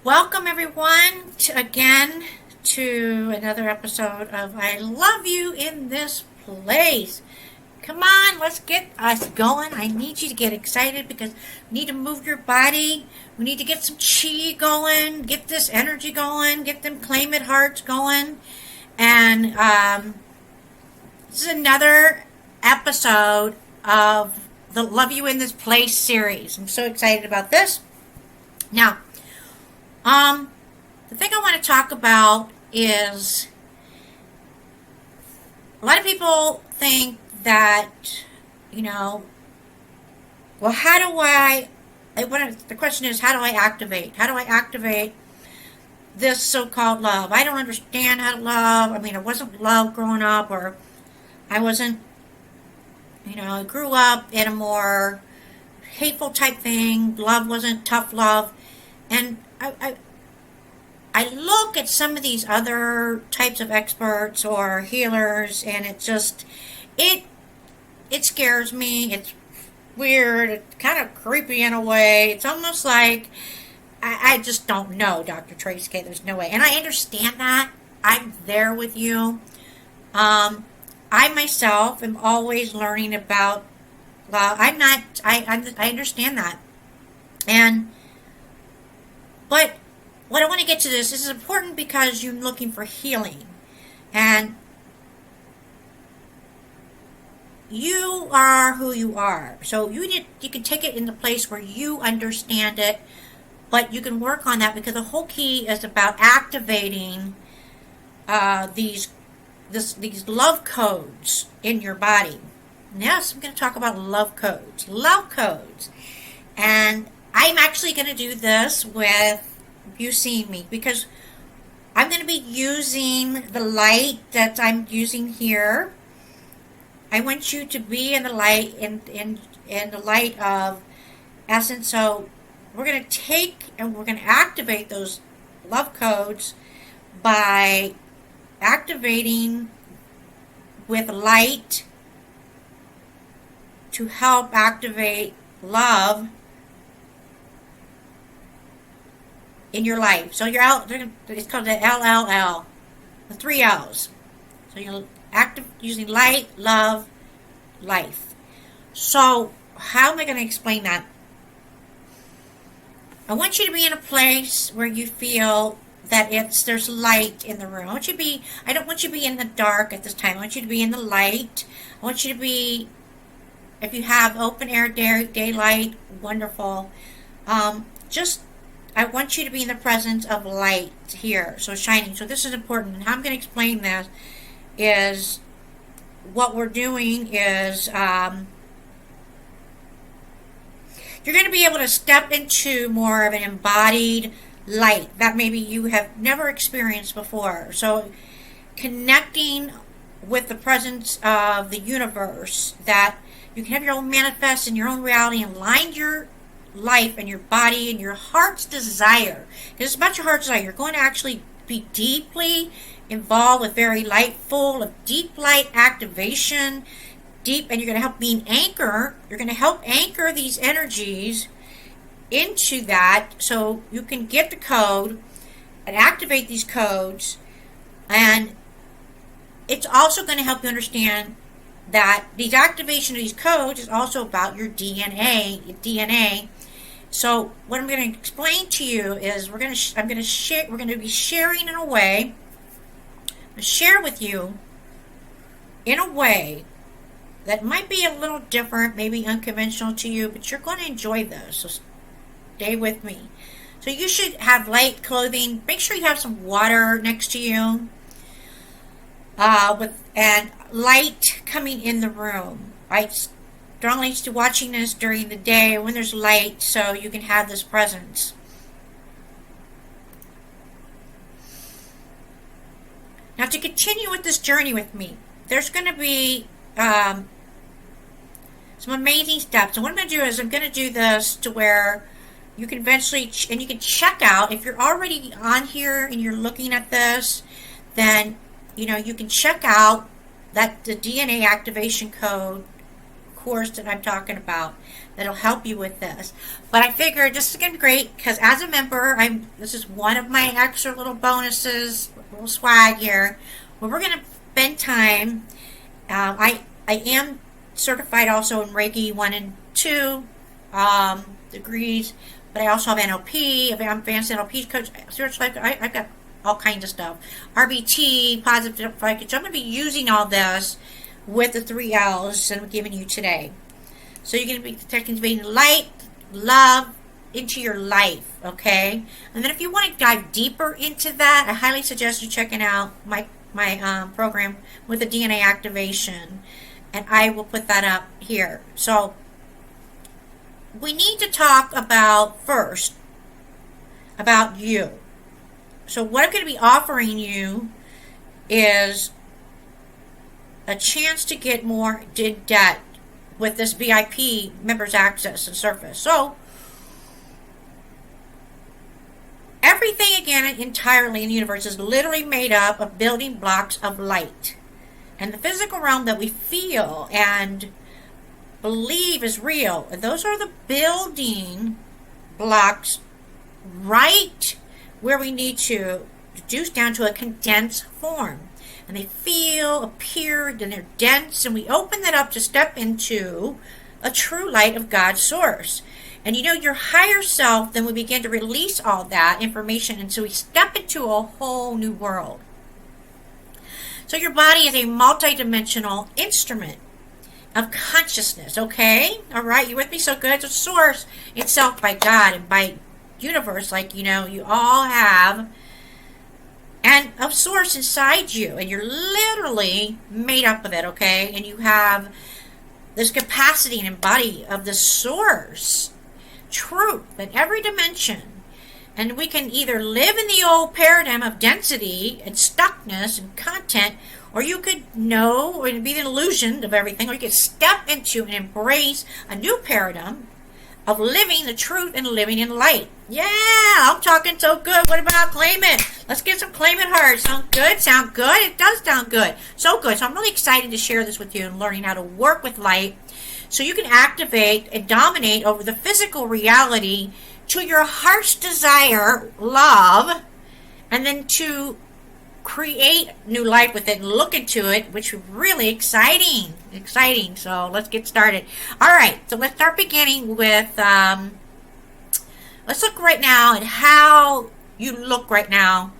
Welcome everyone again to another episode of I Love You in This Place. Come on, let's get us going. I need you to get excited because we need to move your body. We need to get some chi going, get this energy going, get them claim it hearts going. And this is another episode of the Love You in This Place series. I'm so excited about this. Now, the thing I want to talk about is a lot of people think that, well, the question is, how do I activate? How do I activate this so-called love? I don't understand how to love. I wasn't loved growing up, or I wasn't, I grew up in a more hateful type thing. Love wasn't tough love. And I look at some of these other types of experts or healers, and it scares me. It's weird. It's kind of creepy in a way. It's almost like I just don't know, Dr. Traci K. There's no way. And I understand that. I'm there with you. I myself am always learning about love. I understand that. But what I want to get to this is important because you're looking for healing. And you are who you are. So you can take it in the place where you understand it, but you can work on that because the whole key is about activating these love codes in your body. Yes, I'm going to talk about love codes. Love codes. And I'm actually going to do this with you seeing me because I'm going to be using the light that I'm using here. I want you to be in the light, in the light of essence. So we're going to take and we're going to activate those love codes by activating with light to help activate love in your life. So it's called the LLL, the 3 L's. So you're using light, love, life. So how am I going to explain that? I want you to be in a place where you feel that there's light in the room. I don't want you to be in the dark at this time. I want you to be in the light. I want you to be, if you have open air daylight, wonderful. I want you to be in the presence of light here, so shining. So this is important. And how I'm going to explain this is what we're doing is you're going to be able to step into more of an embodied light that maybe you have never experienced before. So connecting with the presence of the universe, that you can have your own manifest in your own reality and align your life and your body and your heart's desire. Because it's about your heart's desire. You're going to actually be deeply involved with very light, full of deep light activation, and you're going to help be an anchor. You're going to help anchor these energies into that so you can get the code and activate these codes. And it's also going to help you understand that the activation of these codes is also about your DNA. So what I'm going to explain to you is we're going to be sharing in a way. I'm going to share with you in a way that might be a little different, maybe unconventional to you, but you're going to enjoy this. So stay with me. So you should have light clothing. Make sure you have some water next to you. And light coming in the room. I strongly to watching this during the day when there's light so you can have this presence. Now to continue with this journey with me, there's going to be some amazing steps. And what I'm going to do is I'm going to do this to where you can eventually, and you can check out, if you're already on here and you're looking at this, then you can check out that the DNA activation code course that I'm talking about that'll help you with this. But I figured this is going to be great because as a member, this is one of my extra little bonuses, little swag here, where we're going to spend time. I am certified also in Reiki 1 and 2 degrees, but I also have NLP, advanced NLP coach, I've got all kinds of stuff. RBT, positive focus. I'm going to be using all this with the 3 L's that I'm giving you today. So you're going to be activating light, love into your life, okay? And then if you want to dive deeper into that, I highly suggest you checking out my program with the DNA activation, and I will put that up here. So we need to talk about first about you. So what I'm going to be offering you is a chance to get more in debt with this VIP members access and service. So everything again entirely in the universe is literally made up of building blocks of light. And the physical realm that we feel and believe is real, and those are the building blocks right where we need to reduce down to a condensed form. And they feel, appear, and they're dense, and we open that up to step into a true light of God's source. And you know, your higher self, then we begin to release all that information, and so we step into a whole new world. So your body is a multidimensional instrument of consciousness, okay? All right, you with me? So good. It's a source itself by God and by universe, like, you know, you all have, and a source inside you, and you're literally made up of it, okay? And you have this capacity and embody of the source truth in every dimension. And we can either live in the old paradigm of density and stuckness and content, or you could know or be the illusion of everything, or you could step into and embrace a new paradigm of living the truth and living in light. Yeah, I'm talking so good. What about claim it? Let's get some claim it hearts. Sound good? Sound good? It does sound good. So good. So I'm really excited to share this with you and learning how to work with light so you can activate and dominate over the physical reality to your heart's desire, love, and then to create new life with it and look into it, which is really exciting. So let's get started. All right, so let's start beginning with, let's look right now at how you look right now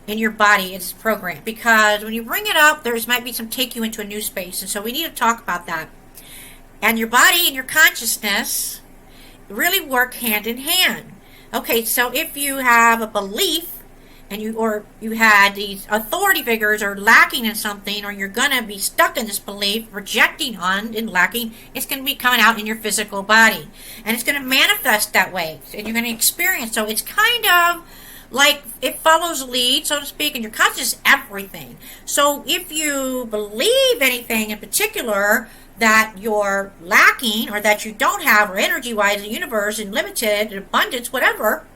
in your body as programmed. Because when you bring it up, there might be some take you into a new space. And so we need to talk about that. And your body and your consciousness really work hand in hand. Okay, so if you have a belief and you had these authority figures are lacking in something, or you're gonna be stuck in this belief, rejecting on and lacking, it's gonna be coming out in your physical body, and it's gonna manifest that way, and you're gonna experience. So it's kind of like it follows lead, so to speak, and your conscious is everything. So if you believe anything in particular that you're lacking, or that you don't have, or energy-wise, the universe and limited, abundance, whatever,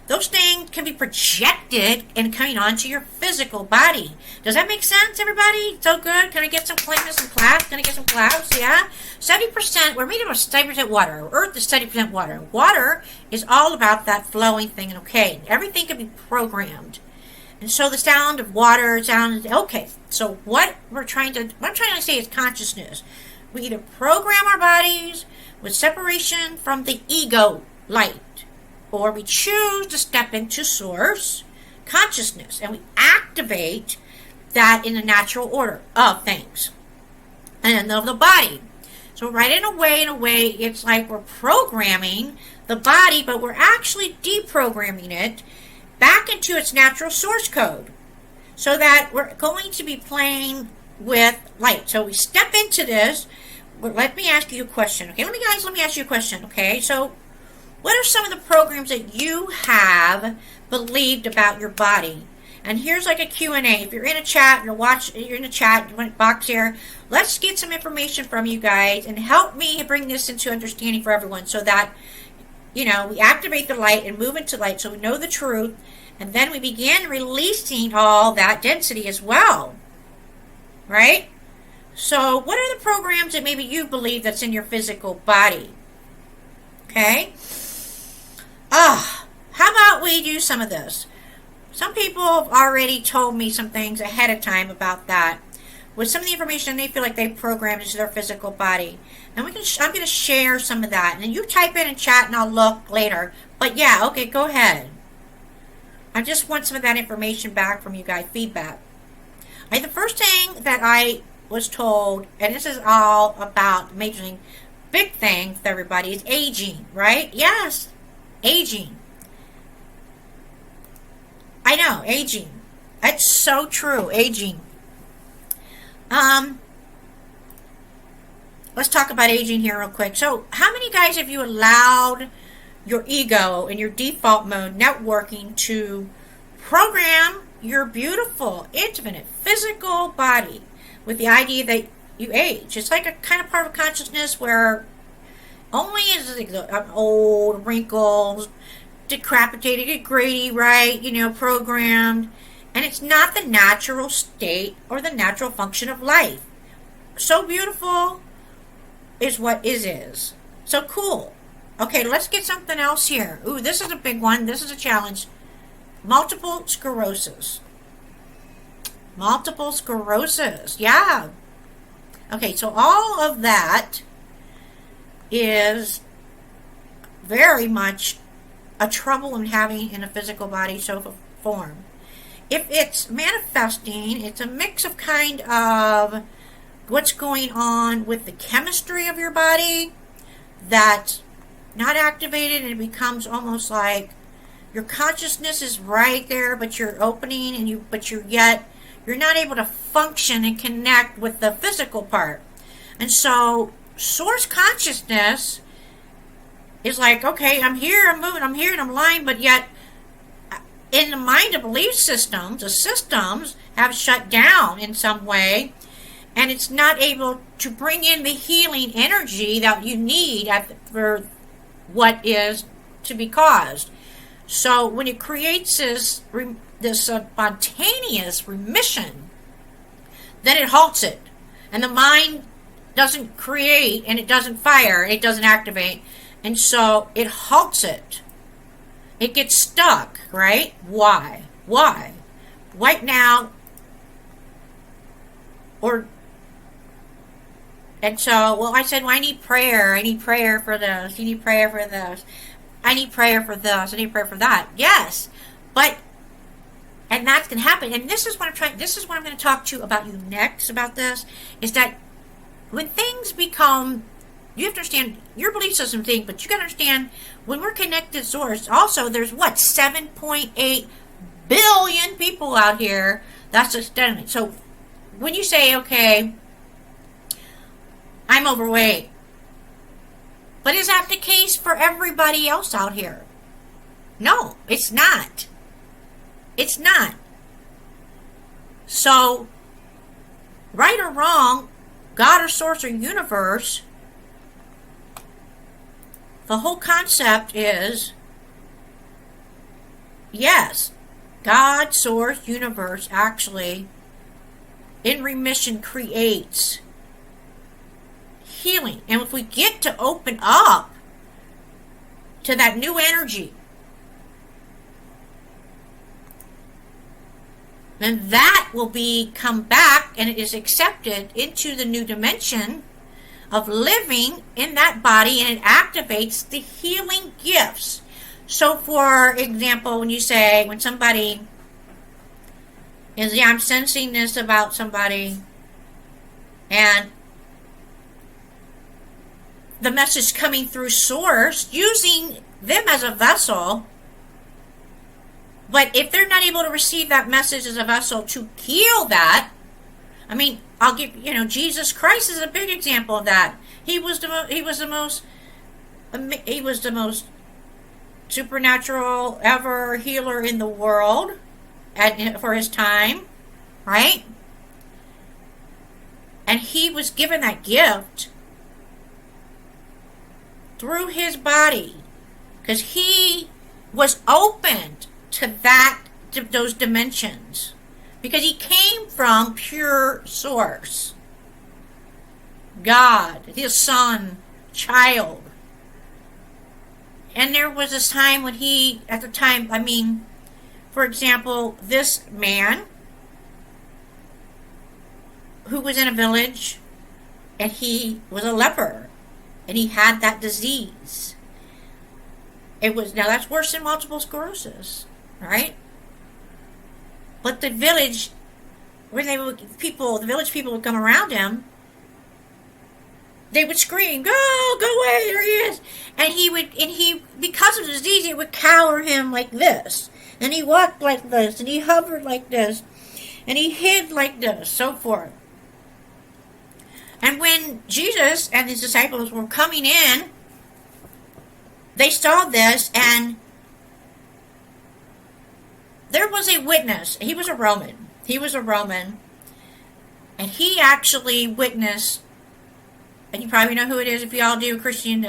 those things can be projected and coming onto your physical body. Does that make sense, everybody? So good. Can I get some claps? Some claps? Can I get some claps? Yeah. 70%. We're made up of 70% water. Earth is 70% water. Water is all about that flowing thing. Okay. Everything can be programmed. And so the sound of water, okay. So what I'm trying to say is consciousness. We either program our bodies with separation from the ego light, or we choose to step into source consciousness, and we activate that in the natural order of things and of the body. So right in a way, it's like we're programming the body, but we're actually deprogramming it back into its natural source code, so that we're going to be playing with light. So we step into this. Let me ask you a question, okay? Let me ask you a question, okay? So what are some of the programs that you have believed about your body? And here's like a Q&A. If you're in a chat, you're in the chat box here, let's get some information from you guys and help me bring this into understanding for everyone, so that, you know, we activate the light and move into light, so we know the truth, and then we begin releasing all that density as well, right? So, what are the programs that maybe you believe that's in your physical body? Okay? How about we do some of this? Some people have already told me some things ahead of time about that. With some of the information they feel like they programmed into their physical body. And I'm going to share some of that. And you type in chat and I'll look later. But yeah, okay, go ahead. I just want some of that information back from you guys, feedback. The first thing that I was told, and this is all about amazing big thing with everybody, is aging, right? Yes, aging. I know, aging. That's so true, aging. Let's talk about aging here real quick. So, how many guys have you allowed your ego in your default mode, networking, to program your beautiful, intimate, physical body with the idea that you age? It's like a kind of part of consciousness where only is old, wrinkles, decapitated, grady, right? Programmed. And it's not the natural state or the natural function of life. So beautiful is what is. So cool. Okay, let's get something else here. Ooh, this is a big one. This is a challenge. Multiple sclerosis. Multiple sclerosis. Yeah. Okay, so all of that is very much a trouble in having in a physical body form. If it's manifesting, it's a mix of kind of what's going on with the chemistry of your body that's not activated, and it becomes almost like your consciousness is right there, but you're opening and you're not able to function and connect with the physical part. And so source consciousness is like, okay, I'm here, I'm moving, I'm here, and I'm lying, but yet in the mind of belief systems, the systems have shut down in some way, and it's not able to bring in the healing energy that you need for what is to be caused. So when it creates this spontaneous remission, then it halts it. And the mind doesn't create, and it doesn't fire, and it doesn't activate. And so it halts it. It gets stuck, right? Why? Right now, and so, well, I said, well, I need prayer. I need prayer for this. You need prayer for this. I need prayer for this. I need prayer for that. Yes. And that's going to happen. And this is what I'm going to talk to you about you next about this, is that when things become, you have to understand your belief system thing, but you got to understand when we're connected to source, also there's 7.8 billion people out here. That's astounding. So when you say, okay, I'm overweight, but is that the case for everybody else out here? No, it's not. It's not. So, right or wrong, God or source or universe, the whole concept is, yes, God, source, universe actually, in remission, creates healing. And if we get to open up to that new energy, then that will come back, and it is accepted into the new dimension of living in that body, and it activates the healing gifts. So for example, when somebody is, I'm sensing this about somebody, and the message coming through source, using them as a vessel, but if they're not able to receive that message as a vessel to heal that, I'll give, Jesus Christ is a big example of that. He was the most supernatural ever healer in the world for his time, right? And he was given that gift through his body because he was opened to those dimensions, because he came from pure source. God, his son, child. And there was this time when he, at the time, I mean, for example, this man who was in a village, and he was a leper, and he had that disease. It was, now that's worse than multiple sclerosis, right? But the village, when they would, the village people would come around him, they would scream, go away, there he is. And because of the disease, it would cower him like this. And he walked like this, and he hovered like this, and he hid like this, so forth. And when Jesus and his disciples were coming in, they saw this, and there was a witness. He was a Roman. And he actually witnessed, and you probably know who it is if you all do Christian,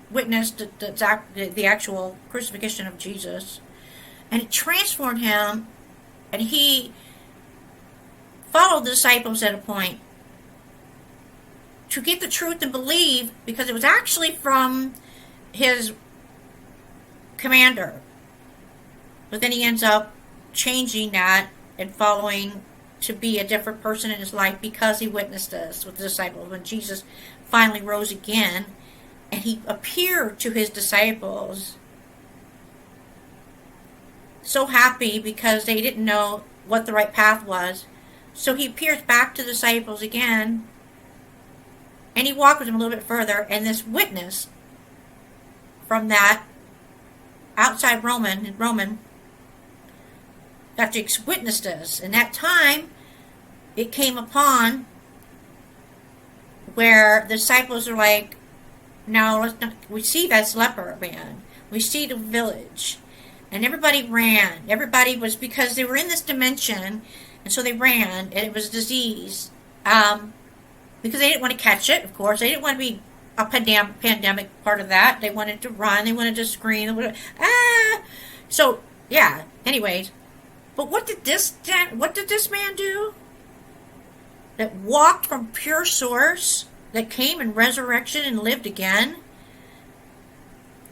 witnessed the actual crucifixion of Jesus. And it transformed him, and he followed the disciples at a point to get the truth and believe, because it was actually from his commander. But then he ends up changing that and following to be a different person in his life because he witnessed this with the disciples when Jesus finally rose again, and he appeared to his disciples so happy because they didn't know what the right path was. So he appears back to the disciples again, and he walked with them a little bit further, and this witness from that outside Roman got to witness this. And that time, it came upon where the disciples are like, no, let's not. We see that leper man. We see the village. And everybody ran. Everybody was, because they were in this dimension, and so they ran, and it was disease. Because they didn't want to catch it, of course. They didn't want to be a pandemic part of that. They wanted to run. They wanted to scream. So, yeah. Anyways. But what did this man do? That walked from pure source, that came in resurrection and lived again.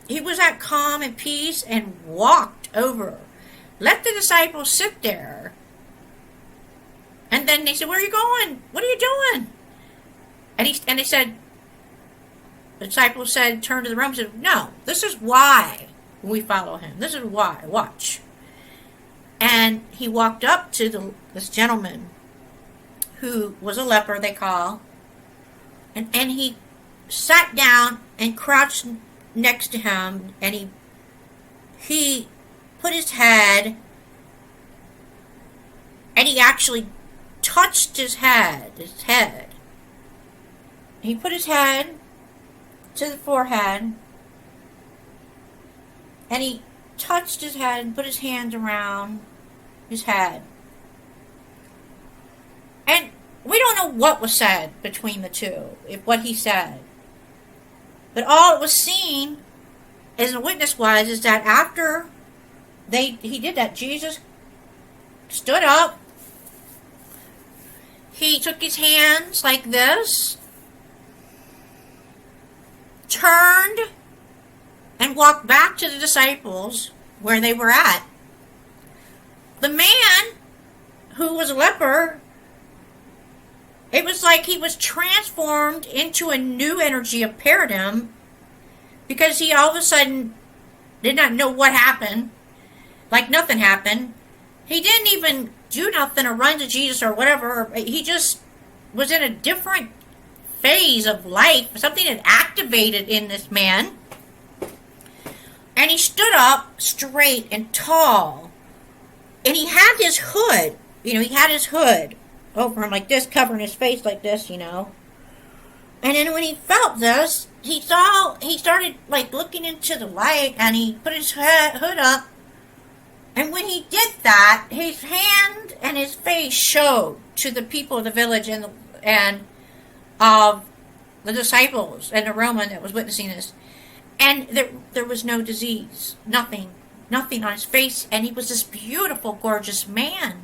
He was at calm and peace and walked over. Let the disciples sit there. And then they said, where are you going? What are you doing? And they said, the disciples said, turned to the room and said, no, this is why we follow him. This is why. Watch. And he walked up to this gentleman who was a leper, they call, and he sat down and crouched next to him, and he put his head, and he actually touched his head. He put his head to the forehead, and he touched his head and put his hands around his head. And we don't know what was said between the two, if what he said. But all it was seen, as a witness was, is that after he did that, Jesus stood up. He took his hands like this, turned, and walked back to the disciples where they were at. The man who was a leper, it was like he was transformed into a new energy of paradigm, because he all of a sudden did not know what happened, like nothing happened. He didn't even do nothing or run to Jesus or whatever. He just was in a different phase of life. Something had activated in this man. And he stood up straight and tall. And he had his hood. He had his hood over him like this, covering his face like this, And then when he felt this, he started like looking into the light, and he put his hood up. And when he did that, his hand and his face showed to the people of the village and of the disciples and the Roman that was witnessing this. And there was no disease, nothing on his face, and he was this beautiful, gorgeous man.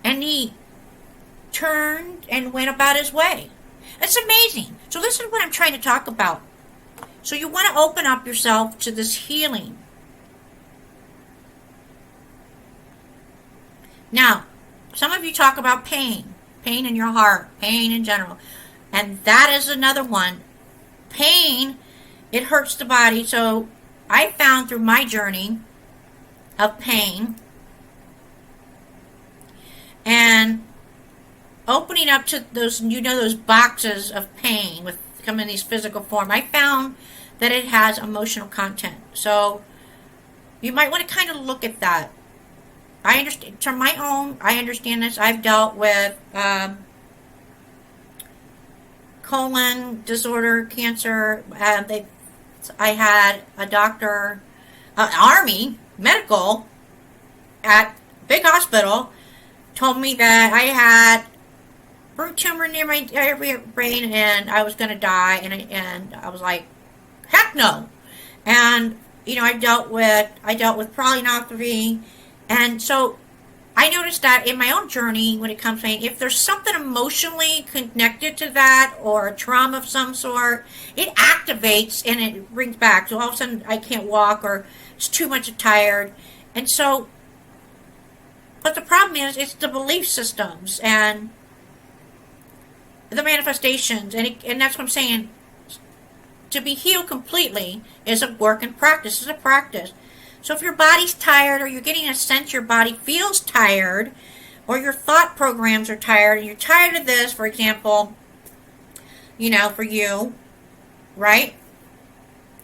And he turned and went about his way. It's amazing. So this is what I'm trying to talk about. So you want to open up yourself to this healing. Now, some of you talk about pain in your heart, pain in general. And that is another one. Pain, it hurts the body. So I found through my journey of pain and opening up to those, those boxes of pain with come in these physical form, I found that it has emotional content. So you might want to kind of look at that. I understand, to my own, I understand this. I've dealt with colon disorder, cancer. I had a doctor, Army medical at big hospital, told me that I had root tumor near my brain and I was going to die, and I was like, heck no. And I dealt with polyneuropathy, and so I noticed that in my own journey when it comes to pain, if there's something emotionally connected to that or a trauma of some sort, it activates and it brings back. So all of a sudden I can't walk or it's too much tired. And so, but the problem is it's the belief systems and the manifestations. And that's what I'm saying. To be healed completely is a work in practice. It's a practice. So if your body's tired or you're getting a sense your body feels tired or your thought programs are tired and you're tired of this, for example, for you, right?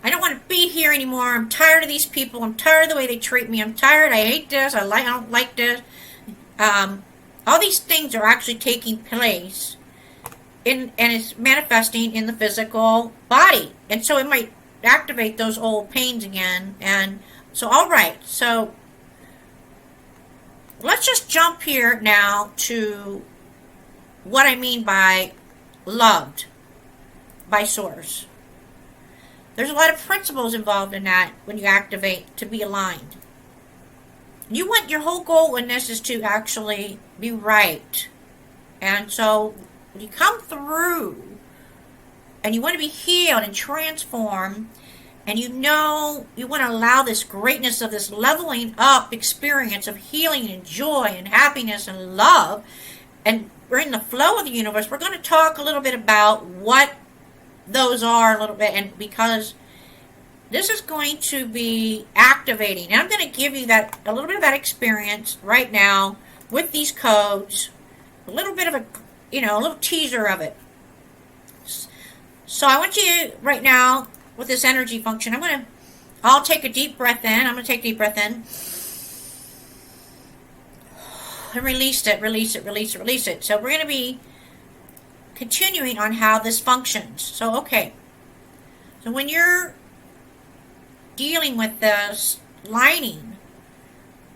I don't want to be here anymore. I'm tired of these people. I'm tired of the way they treat me. I'm tired. I hate this. I don't like this. All these things are actually taking place and it's manifesting in the physical body. And so it might activate those old pains again. And so, all right, so let's just jump here now to what I mean by loved by Source. There's a lot of principles involved in that when you activate to be aligned. You want your whole goal in this is to actually be right. And so when you come through and you want to be healed and transformed, and you want to allow this greatness of this leveling up experience of healing and joy and happiness and love, and we're in the flow of the universe, we're going to talk a little bit about what those are a little bit, and because this is going to be activating. And I'm going to give you a little bit of that experience right now with these codes, a little bit of a little teaser of it. So I want you right now, with this energy function, I'll take a deep breath in. I'm going to take a deep breath in. And release it. So we're going to be continuing on how this functions. So, okay. So when you're dealing with this lining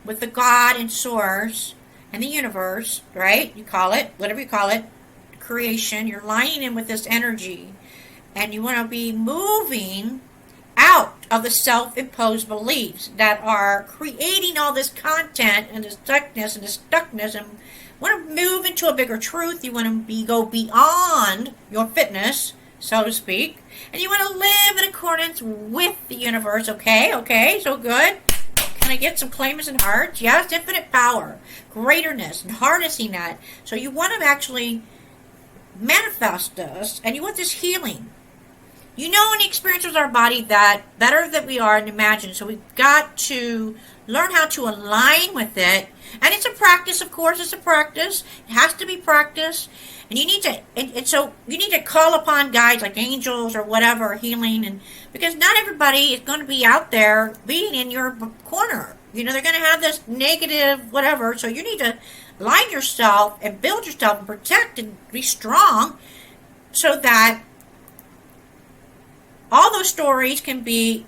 with the God and Source and the universe, right? You call it, whatever you call it, creation, you're lining in with this energy. And you want to be moving out of the self-imposed beliefs that are creating all this content and this stuckness and want to move into a bigger truth. You want to go beyond your fitness, so to speak. And you want to live in accordance with the universe. Okay, so good. Can I get some claimers and hearts? Yes, infinite power, greaterness, and harnessing that. So you want to actually manifest this, and you want this healing. In the experience with our body that better that we are and imagine. So we've got to learn how to align with it. And it's a practice, of course, it's a practice. It has to be practice. And you need to, and so you need to call upon guides like angels or whatever, healing. And because not everybody is going to be out there being in your corner. They're going to have this negative whatever. So you need to align yourself and build yourself and protect and be strong so that all those stories can be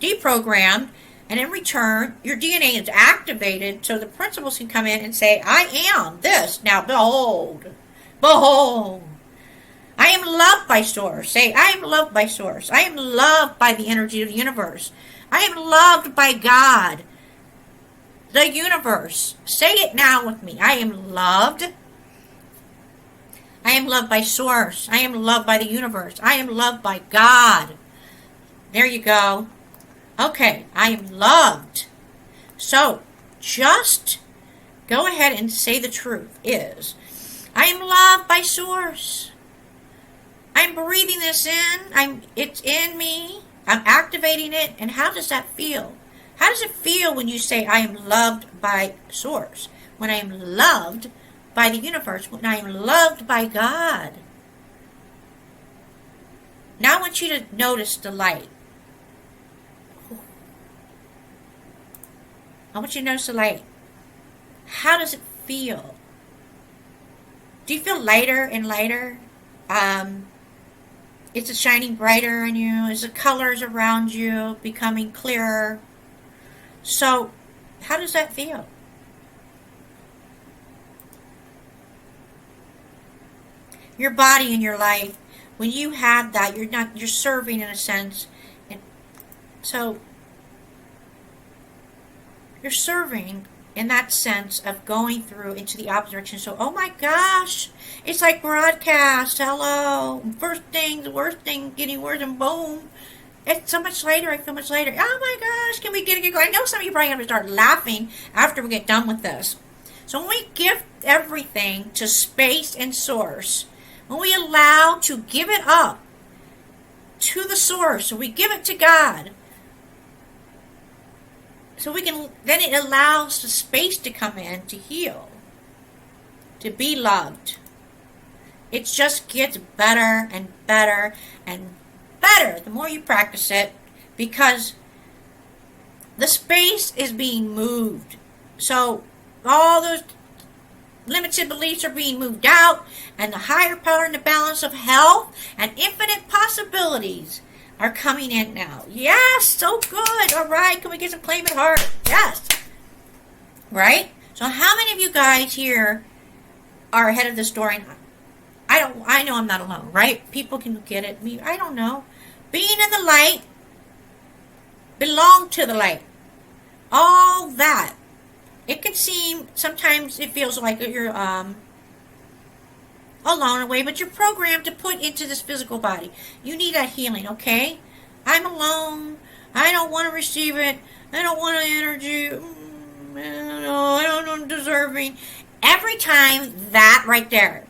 deprogrammed, and in return, your DNA is activated so the principles can come in and say, I am this. Now, behold, I am loved by Source. Say, I am loved by Source. I am loved by the energy of the universe. I am loved by God, the universe. Say it now with me. I am loved I am loved by Source. I am loved by the universe. I am loved by God. There you go. Okay, I am loved. So, just go ahead and say the truth is, I am loved by Source. I'm breathing this in. It's in me. I'm activating it. And how does that feel? How does it feel when you say I am loved by Source? When I am loved by the universe? When I am loved by God? Now I want you to notice the light. I want you to notice the light. How does it feel? Do you feel lighter and lighter? Is it shining brighter on you? Is the colors around you becoming clearer? So, how does that feel? Your body and your life, when you have that, you're serving in a sense. And so, you're serving in that sense of going through into the opposite direction. So, oh my gosh, it's like broadcast. Hello, first thing, the worst thing, getting worse, and boom. It's so much later. I feel much later. Oh my gosh, can we get it going? I know some of you probably have to start laughing after we get done with this. So when we give everything to space and source, when we allow to give it up to the source, so we give it to God, so we can, then it allows the space to come in to heal, to be loved. It just gets better and better and better the more you practice it, because the space is being moved. So all those limited beliefs are being moved out, and the higher power and the balance of health and infinite possibilities are coming in now. Yes, so good. All right, can we get some claim it heart? Yes. Right? So how many of you guys here are ahead of the story? And I know I'm not alone, right? People can get it. Me, I don't know. Being in the light, belong to the light. All that. It can seem, sometimes it feels like you're alone away, but you're programmed to put into this physical body. You need that healing, okay? I'm alone. I don't want to receive it. I don't want the energy. I don't know, I'm deserving. Every time that right there,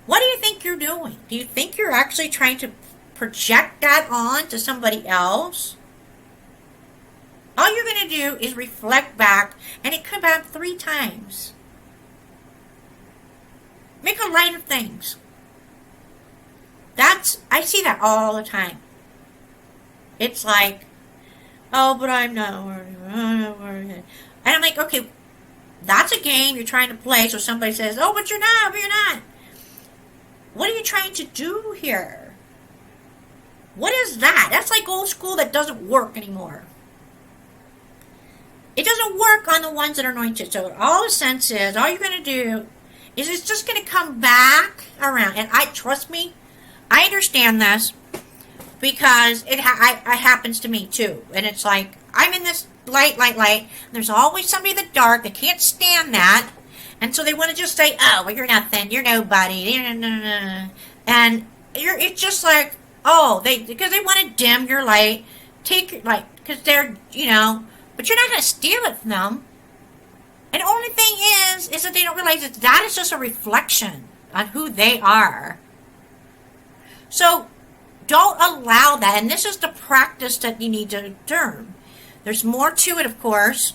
what do you think you're doing? Do you think you're actually trying to project that on to somebody else? All you're going to do is reflect back, and it comes out 3 times. Make a light of things. I see that all the time. It's like, oh, but I'm not worried. And I'm like, okay, that's a game you're trying to play. So somebody says, oh, but you're not. What are you trying to do here? What is that? That's like old school that doesn't work anymore. It doesn't work on the ones that are anointed. So all the sense is, all you're going to do is it's just going to come back around. And trust me, I understand this because it happens to me too. And it's like, I'm in this light. There's always somebody in the dark that can't stand that. And so they want to just say, oh, well, you're nothing. You're nobody. And it's just like, oh, because they want to dim your light, take your light, because they're, but you're not going to steal it from them. And the only thing is that they don't realize that is just a reflection on who they are. So don't allow that. And this is the practice that you need to learn. There's more to it, of course.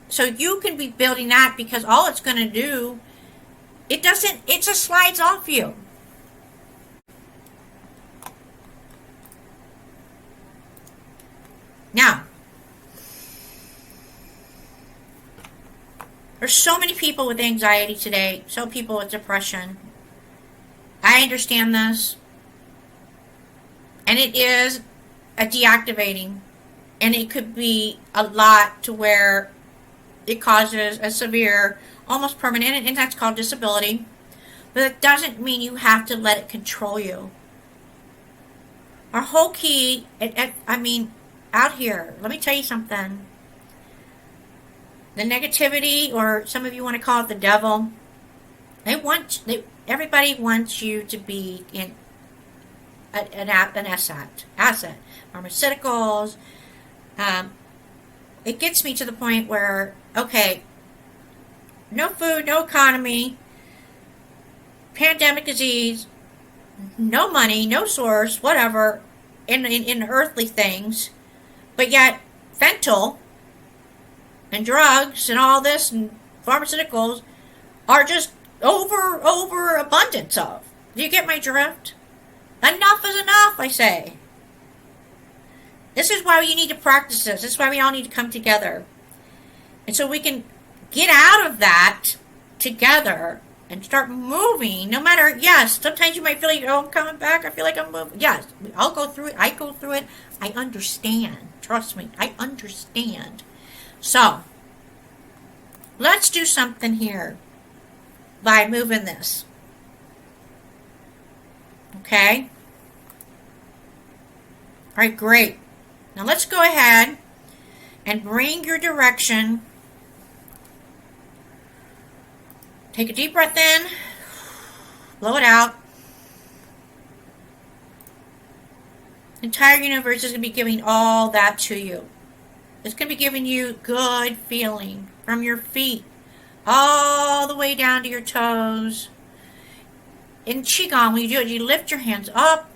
So you can be building that, because all it's going to do, it just slides off you. Now, there's so many people with anxiety today, so people with depression. I understand this. And it is a deactivating. And it could be a lot to where it causes a severe, almost permanent, and that's called disability. But it doesn't mean you have to let it control you. Our whole key, out here, let me tell you something. The negativity, or some of you want to call it the devil, Everybody wants you to be in an asset. Pharmaceuticals. It gets me to the point where, okay, no food, no economy, pandemic disease, no money, no source, whatever, in earthly things, but yet fentanyl and drugs and all this and pharmaceuticals are just over abundance of. Do you get my drift? Enough is enough, I say. This is why you need to practice this. This is why we all need to come together. And so we can get out of that together and start moving. No matter, yes, sometimes you might feel like, oh, I'm coming back. I feel like I'm moving. Yes, I'll go through it. I go through it. I understand. Trust me, I understand. So, let's do something here by moving this. Okay? All right, great. Now let's go ahead and bring your direction. Take a deep breath in, blow it out. The entire universe is going to be giving all that to you. It's going to be giving you good feeling from your feet all the way down to your toes. In Qigong, when you do it, you lift your hands up.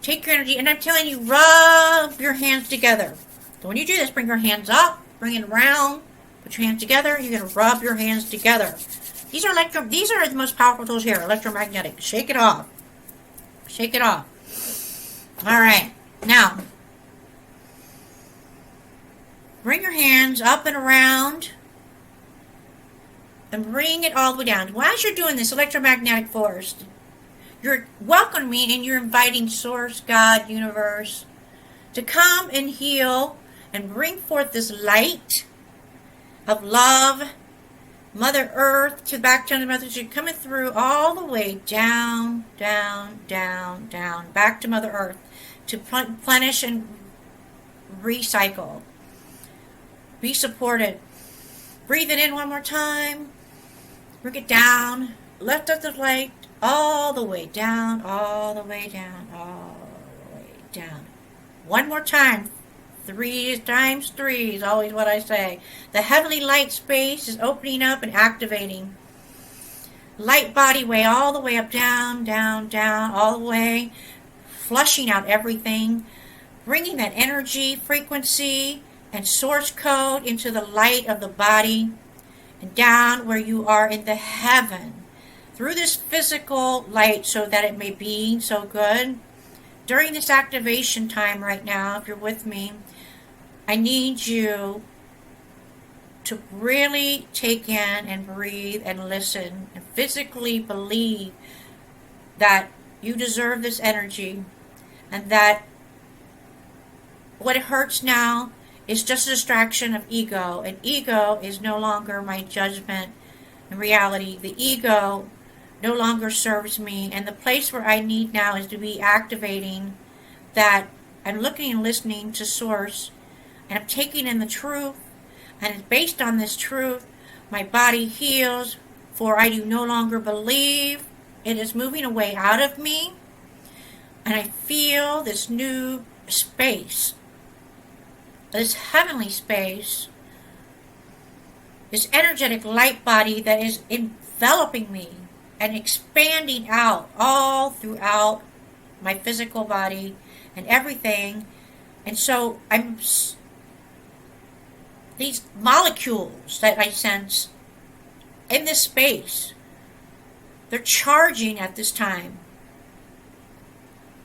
Take your energy, and I'm telling you, rub your hands together. So when you do this, bring your hands up, bring it around, put your hands together. You're going to rub your hands together. These are the most powerful tools here, electromagnetic. Shake it off. Shake it off. All right. Now, bring your hands up and around, and bring it all the way down. Well, as you're doing this electromagnetic force, you're welcoming and you're inviting Source, God, Universe, to come and heal and bring forth this light of love, Mother Earth, to back down to Mother Earth, coming through all the way down, down, down, down, back to Mother Earth, to replenish and recycle. Be supported. Breathe it in one more time. Bring it down. Lift up the light all the way down, all the way down, all the way down. One more time. 3 times 3 is always what I say. The heavenly light space is opening up and activating. Light body way all the way up, down, down, down, all the way. Flushing out everything. Bringing that energy, frequency, and source code into the light of the body. And down where you are in the heaven. Through this physical light so that it may be so good. During this activation time right now, if you're with me, I need you to really take in and breathe and listen and physically believe that you deserve this energy and that what hurts now is just a distraction of ego, and ego is no longer my judgment and reality. The ego no longer serves me, and the place where I need now is to be activating that I'm looking and listening to Source, and I'm taking in the truth, and it's based on this truth my body heals, for I do no longer believe. It is moving away out of me, and I feel this new space, this heavenly space, this energetic light body that is enveloping me and expanding out all throughout my physical body and everything. And so these molecules that I sense in this space, they're charging at this time.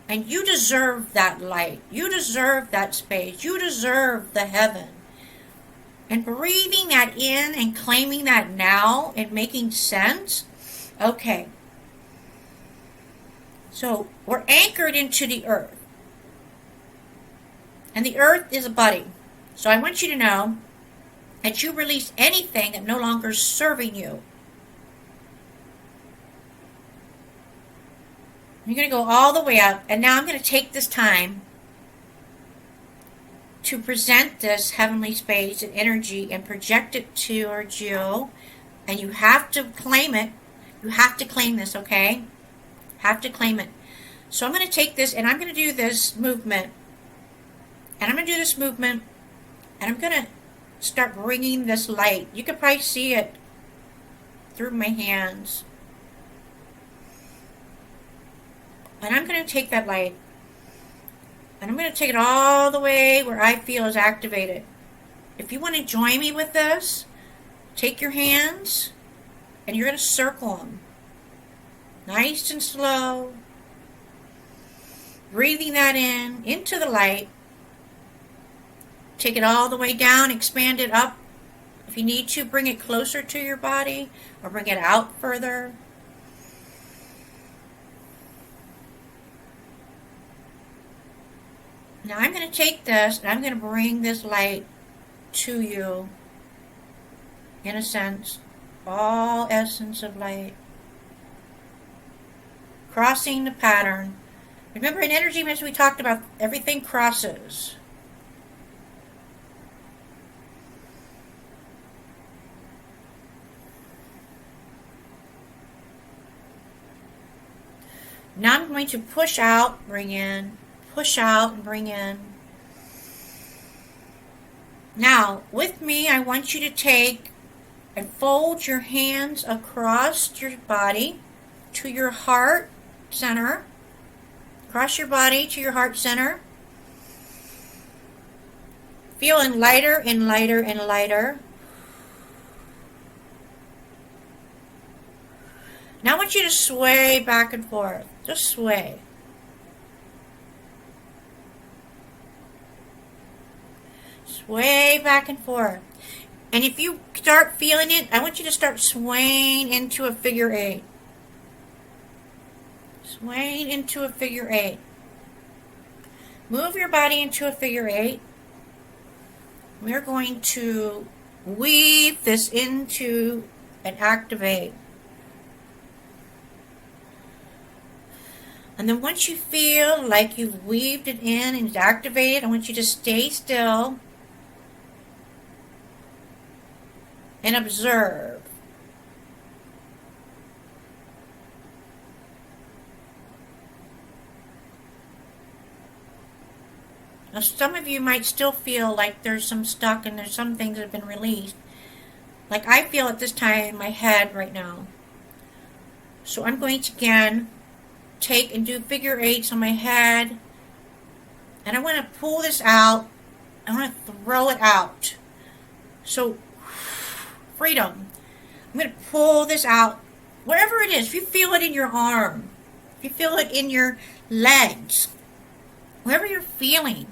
And you deserve that light. You deserve that space. You deserve the heaven. And breathing that in and claiming that now and making sense. Okay. So we're anchored into the earth. And the earth is a body. So I want you to know that you release anything that no longer is serving you. You're going to go all the way up, and now I'm going to take this time to present this heavenly space and energy and project it towards you and you have to claim it. You have to claim this, okay? Have to claim it. So I'm going to take this and I'm going to do this movement. And I'm going to do this movement and I'm going to start bringing this light. You can probably see it through my hands. And I'm going to take that light and I'm going to take it all the way where I feel is activated. If you want to join me with this, take your hands and you're going to circle them. Nice and slow. Breathing that in, into the light. Take it all the way down, expand it up. If you need to, bring it closer to your body or bring it out further. Now I'm going to take this and I'm going to bring this light to you. In a sense, all essence of light. Crossing the pattern. Remember in energy, as we talked about, everything crosses. Now I'm going to push out, bring in, push out and bring in. Now, with me, I want you to take and fold your hands across your body to your heart center. Across your body to your heart center. Feeling lighter and lighter and lighter. Now I want you to sway back and forth. Just sway. Sway back and forth. And if you start feeling it, I want you to start swaying into a figure eight. Swaying into a figure eight. Move your body into a figure eight. We're going to weave this into and activate. And then once you feel like you've weaved it in and it's activated, I want you to stay still and observe. Now some of you might still feel like there's some stuck and there's some things that have been released. Like I feel at this time in my head right now. So I'm going to again take and do figure eights on my head. And I want to pull this out. I want to throw it out. So freedom. I'm going to pull this out. Whatever it is, if you feel it in your arm, if you feel it in your legs, wherever you're feeling,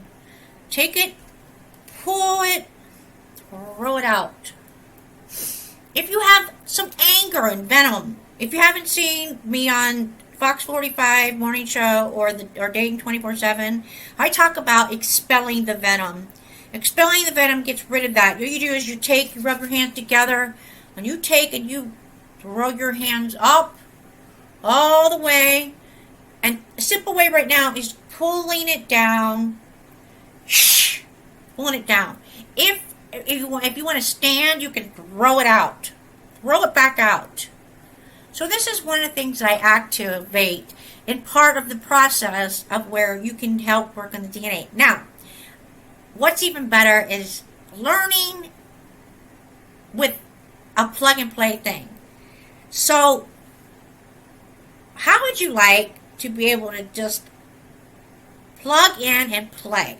take it, pull it, throw it out. If you have some anger and venom, if you haven't seen me on Fox 45 morning show or Dating 24/7, I talk about expelling the venom. Expelling the venom gets rid of that. What you do is you rub your hands together, and you take and you throw your hands up all the way. And a simple way right now is pulling it down. Shh, pulling it down. If you want to stand, you can throw it out. Throw it back out. So this is one of the things that I activate in part of the process of where you can help work on the DNA. Now, what's even better is learning with a plug and play thing. So, how would you like to be able to just plug in and play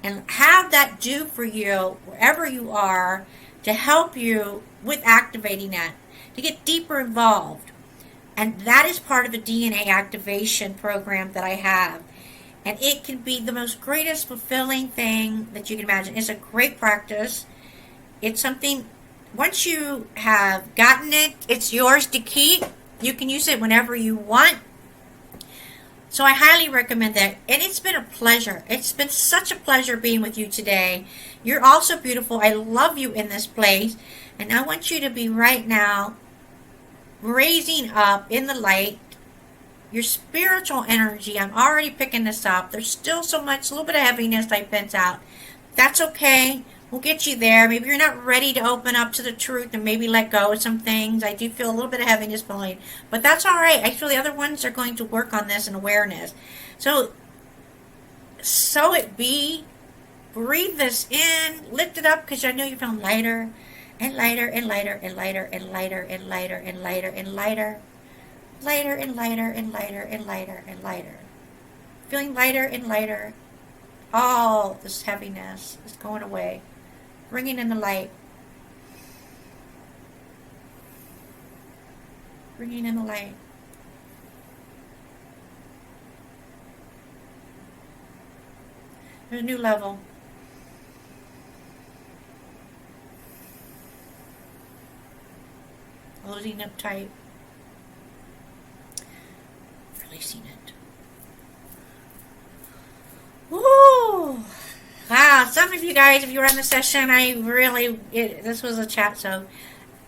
and have that do for you wherever you are to help you with activating that, to get deeper involved? And that is part of the DNA activation program that I have. And it can be the most greatest fulfilling thing that you can imagine. It's a great practice. It's something, once you have gotten it, it's yours to keep. You can use it whenever you want. So I highly recommend that. And it's been a pleasure. It's been such a pleasure being with you today. You're also beautiful. I love you in this place. And I want you to be right now raising up in the light your spiritual energy. I'm already picking this up. There's still so much, a little bit of heaviness I sense out. That's okay. We'll get you there. Maybe you're not ready to open up to the truth and maybe let go of some things. I do feel a little bit of heaviness pulling, but that's all right. I feel the other ones are going to work on this and awareness. So it be. Breathe this in. Lift it up because I know you're feeling lighter and lighter and lighter and lighter and lighter and lighter and lighter and lighter. Lighter and lighter and lighter and lighter and lighter. Feeling lighter and lighter. All this heaviness is going away. Bringing in the light. Bringing in the light. There's a new level. Closing up tight. Releasing it. Woo! Wow, some of you guys, if you were on the session, this was a chat, so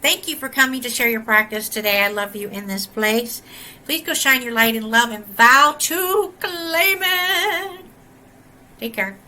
thank you for coming to share your practice today. I love you in this place. Please go shine your light in love and vow to claim it. Take care.